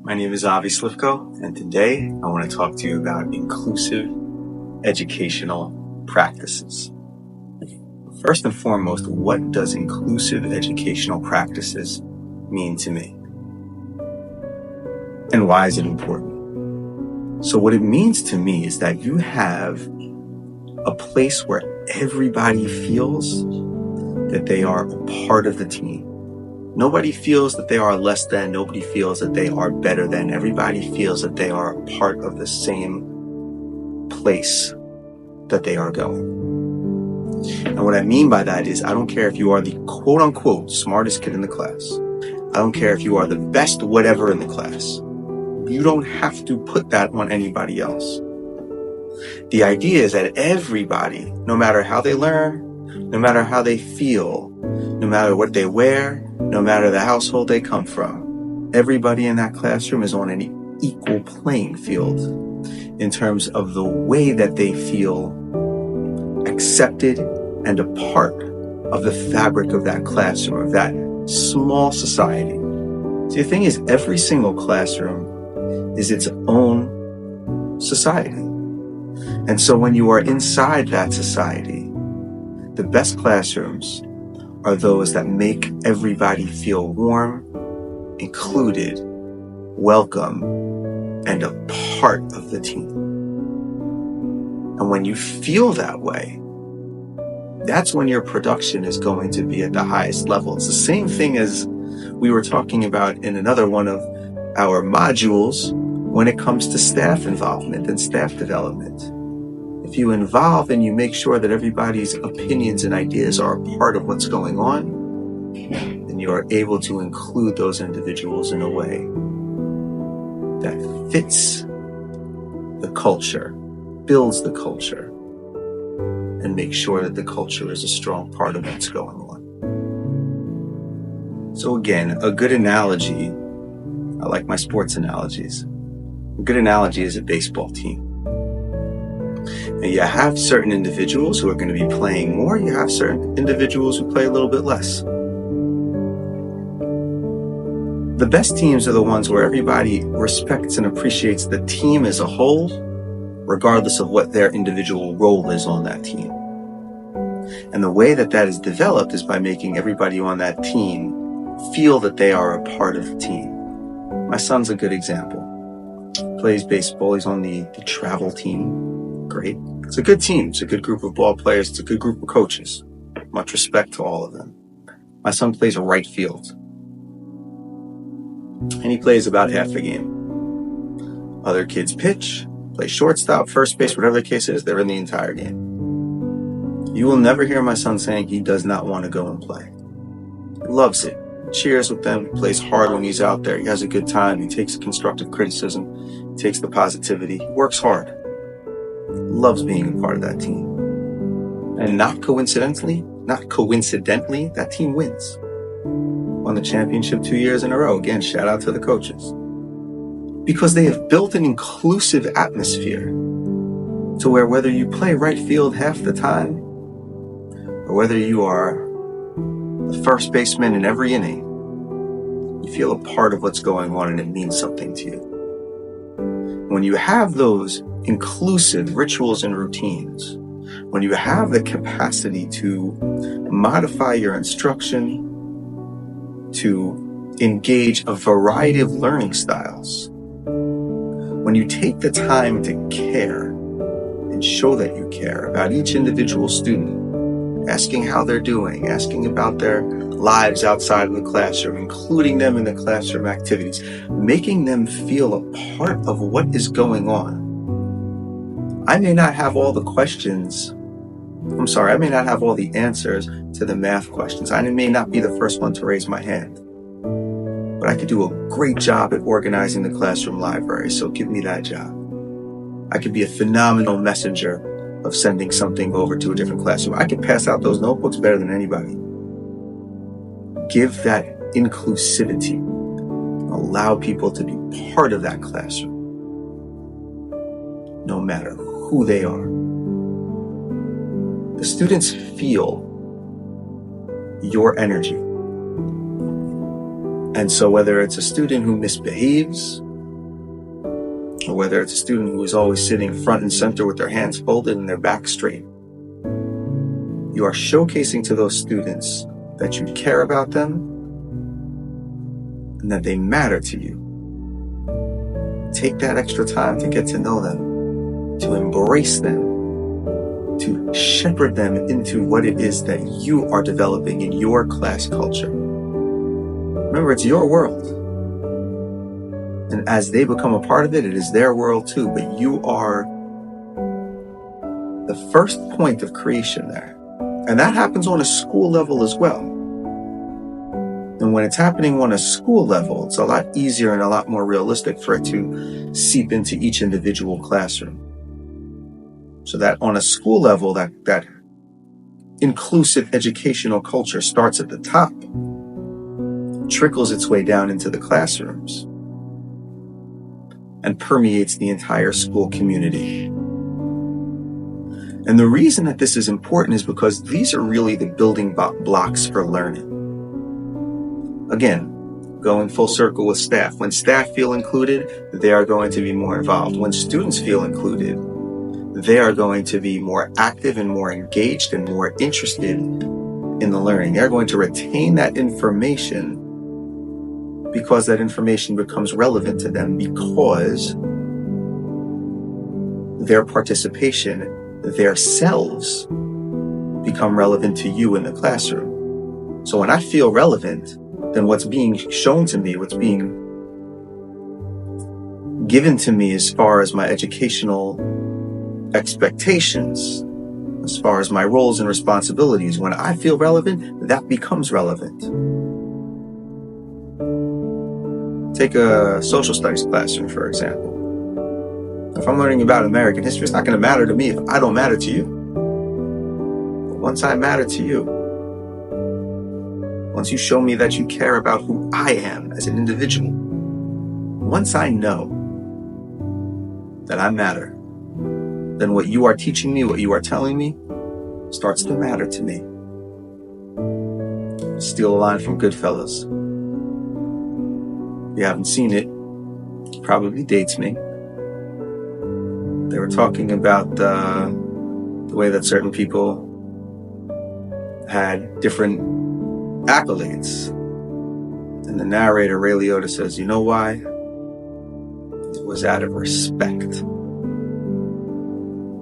My name is Avi Slivko, and today I want to talk to you about inclusive educational practices. First and foremost, what does inclusive educational practices mean to me? And why is it important? So what it means to me is that you have a place where everybody feels that they are a part of the team. Nobody feels that they are less than. Nobody feels that they are better than. Everybody feels that they are a part of the same place that they are going. And what I mean by that is I don't care if you are the quote unquote smartest kid in the class. I don't care if you are the best whatever in the class. You don't have to put that on anybody else. The idea is that everybody, no matter how they learn, no matter how they feel, no matter what they wear, no matter the household they come from, everybody in that classroom is on an equal playing field in terms of the way that they feel accepted and a part of the fabric of that classroom, of that small society. See, the thing is, every single classroom is its own society. And so when you are inside that society, the best classrooms are those that make everybody feel warm, included, welcome, and a part of the team. And when you feel that way, that's when your production is going to be at the highest level. It's the same thing as we were talking about in another one of our modules when it comes to staff involvement and staff development. If you involve and you make sure that everybody's opinions and ideas are a part of what's going on, then you are able to include those individuals in a way that fits the culture, builds the culture, and makes sure that the culture is a strong part of what's going on. So again, a good analogy, I like my sports analogies. A good analogy is a baseball team. And you have certain individuals who are going to be playing more. You have certain individuals who play a little bit less. The best teams are the ones where everybody respects and appreciates the team as a whole, regardless of what their individual role is on that team. And the way that that is developed is by making everybody on that team feel that they are a part of the team. My son's a good example. Plays baseball. He's on the travel team. Great. It's a good team. It's a good group of ball players. It's a good group of coaches. Much respect to all of them. My son plays right field. And he plays about half the game. Other kids pitch, play shortstop, first base, whatever the case is, they're in the entire game. You will never hear my son saying he does not want to go and play. He loves it. He cheers with them. He plays hard when he's out there. He has a good time. He takes constructive criticism. He takes the positivity. He works hard. Loves being a part of that team. And not coincidentally, that team wins. Won the championship 2 years in a row. Again, shout out to the coaches. Because they have built an inclusive atmosphere to where whether you play right field half the time or whether you are the first baseman in every inning, you feel a part of what's going on and it means something to you. When you have those inclusive rituals and routines, when you have the capacity to modify your instruction, to engage a variety of learning styles, when you take the time to care and show that you care about each individual student, asking how they're doing, asking about their lives outside of the classroom, including them in the classroom activities, making them feel a part of what is going on. I may not have all the answers to the math questions. I may not be the first one to raise my hand, but I could do a great job at organizing the classroom library, so give me that job. I could be a phenomenal messenger of sending something over to a different classroom. I could pass out those notebooks better than anybody. Give that inclusivity. Allow people to be part of that classroom, no matter who they are. The students feel your energy. And so whether it's a student who misbehaves or whether it's a student who is always sitting front and center with their hands folded and their back straight. You are showcasing to those students that you care about them and that they matter to you. Take that extra time to get to know them, to embrace them, to shepherd them into what it is that you are developing in your class culture. Remember, it's your world. And as they become a part of it, it is their world too. But you are the first point of creation there. And that happens on a school level as well. And when it's happening on a school level, it's a lot easier and a lot more realistic for it to seep into each individual classroom. So that on a school level, that inclusive educational culture starts at the top, trickles its way down into the classrooms, and permeates the entire school community. And the reason that this is important is because these are really the building blocks for learning. Again, going full circle with staff. When staff feel included, they are going to be more involved. When students feel included, they are going to be more active and more engaged and more interested in the learning. They're going to retain that information because that information becomes relevant to them, because their participation, their selves, become relevant to you in the classroom. So when I feel relevant, then what's being shown to me, what's being given to me as far as my educational expectations, as far as my roles and responsibilities, when I feel relevant, that becomes relevant. Take a social studies classroom, for example. If I'm learning about American history, it's not going to matter to me if I don't matter to you. But once I matter to you, once you show me that you care about who I am as an individual, once I know that I matter, then what you are teaching me, what you are telling me, starts to matter to me. Steal a line from Goodfellas. If you haven't seen it, it probably dates me. They were talking about the way that certain people had different accolades. And the narrator, Ray Liotta, says, you know why? It was out of respect.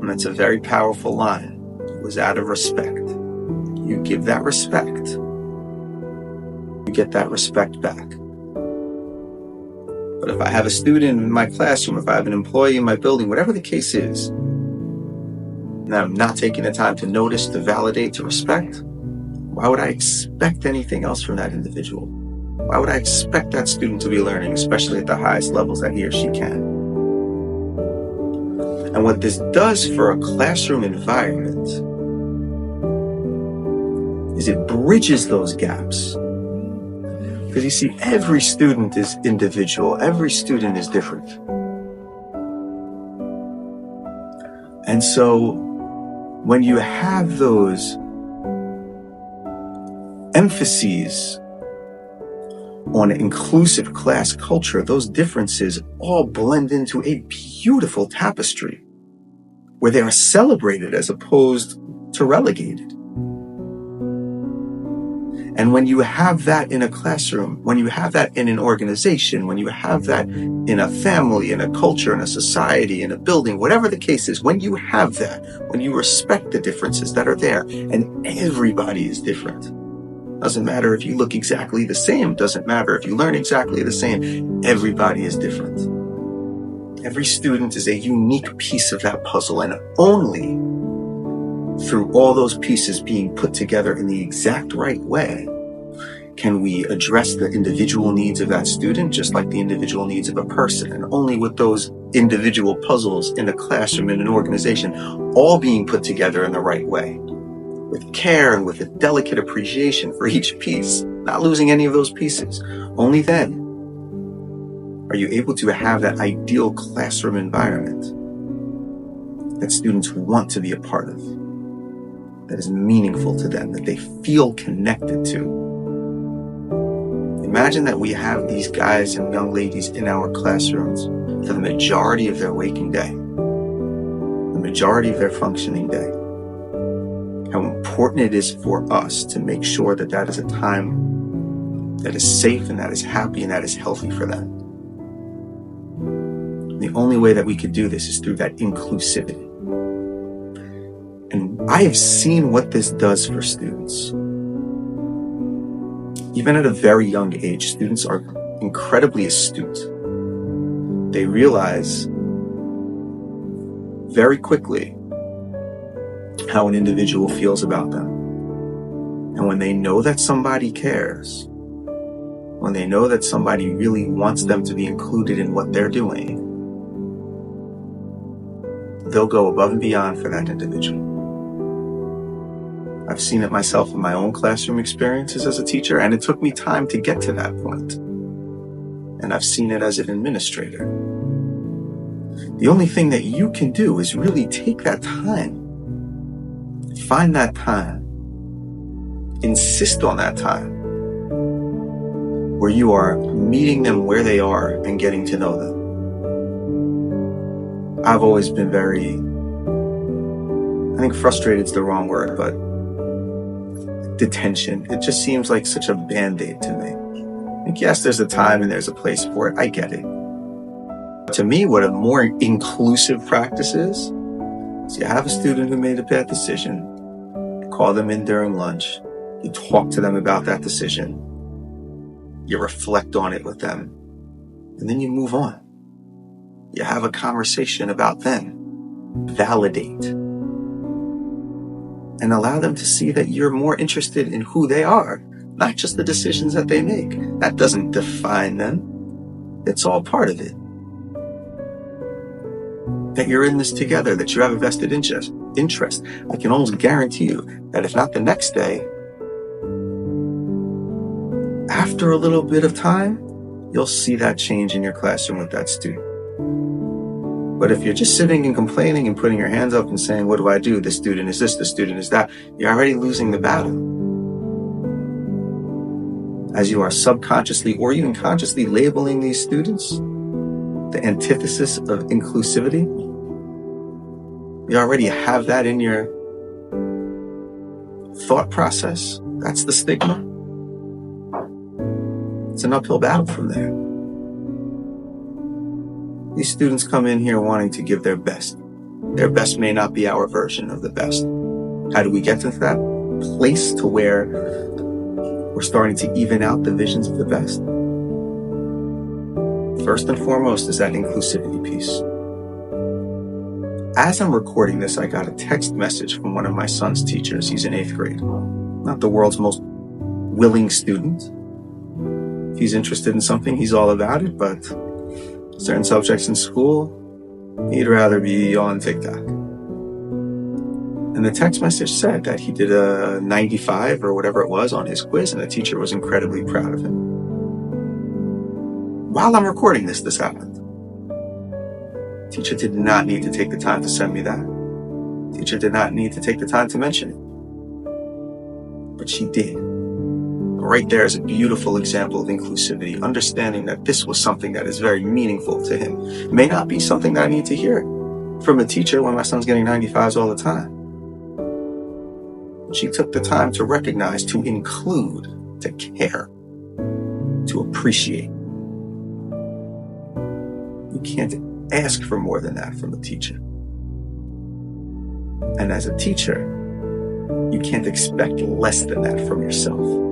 And that's a very powerful line. It was out of respect. You give that respect, you get that respect back. But if I have a student in my classroom, if I have an employee in my building, whatever the case is, and I'm not taking the time to notice, to validate, to respect, why would I expect anything else from that individual? Why would I expect that student to be learning, especially at the highest levels that he or she can? And what this does for a classroom environment is it bridges those gaps. Because you see, every student is individual. Every student is different. And so when you have those emphases on inclusive class culture, those differences all blend into a beautiful tapestry where they are celebrated as opposed to relegated. And when you have that in a classroom, when you have that in an organization, when you have that in a family, in a culture, in a society, in a building, whatever the case is, when you have that, when you respect the differences that are there, and everybody is different. Doesn't matter if you look exactly the same, doesn't matter if you learn exactly the same, everybody is different. Every student is a unique piece of that puzzle, and only through all those pieces being put together in the exact right way can we address the individual needs of that student just like the individual needs of a person. And only with those individual puzzles in a classroom, in an organization, all being put together in the right way, with care and with a delicate appreciation for each piece, not losing any of those pieces, only then are you able to have that ideal classroom environment that students want to be a part of, that is meaningful to them, that they feel connected to. It Imagine that we have these guys and young ladies in our classrooms for the majority of their waking day, the majority of their functioning day. How important it is for us to make sure that that is a time that is safe and that is happy and that is healthy for them. The only way that we could do this is through that inclusivity. And I have seen what this does for students. Even at a very young age, students are incredibly astute. They realize very quickly how an individual feels about them. And when they know that somebody cares, when they know that somebody really wants them to be included in what they're doing, they'll go above and beyond for that individual. I've seen it myself in my own classroom experiences as a teacher, and it took me time to get to that point. And I've seen it as an administrator. The only thing that you can do is really take that time. Find that time. Insist on that time where you are meeting them where they are and getting to know them. I've always been I think frustrated is the wrong word, but detention. It just seems like such a band-aid to me. Like, yes, there's a time and there's a place for it. I get it. To me, what a more inclusive practice is you have a student who made a bad decision, you call them in during lunch, you talk to them about that decision, you reflect on it with them, and then you move on. You have a conversation about them, validate, and allow them to see that you're more interested in who they are, not just the decisions that they make. That doesn't define them. It's all part of it. That you're in this together, that you have a vested interest. I can almost guarantee you that if not the next day, after a little bit of time, you'll see that change in your classroom with that student. But if you're just sitting and complaining and putting your hands up and saying, what do I do? This student is this, the student is that, you're already losing the battle. As you are subconsciously or even consciously labeling these students the antithesis of inclusivity, you already have that in your thought process. That's the stigma. It's an uphill battle from there. These students come in here wanting to give their best. Their best may not be our version of the best. How do we get to that place to where we're starting to even out the visions of the best? First and foremost is that inclusivity piece. As I'm recording this, I got a text message from one of my son's teachers. He's in 8th grade. Not the world's most willing student. If he's interested in something, he's all about it, but certain subjects in school, he'd rather be on TikTok. And the text message said that he did a 95 or whatever it was on his quiz, and the teacher was incredibly proud of him. While I'm recording this happened. Teacher did not need to take the time to send me that. Teacher did not need to take the time to mention it. But she did. Right there is a beautiful example of inclusivity, understanding that this was something that is very meaningful to him. It may not be something that I need to hear from a teacher when my son's getting 95s all the time. She took the time to recognize, to include, to care, to appreciate. You can't ask for more than that from a teacher. And as a teacher, you can't expect less than that from yourself.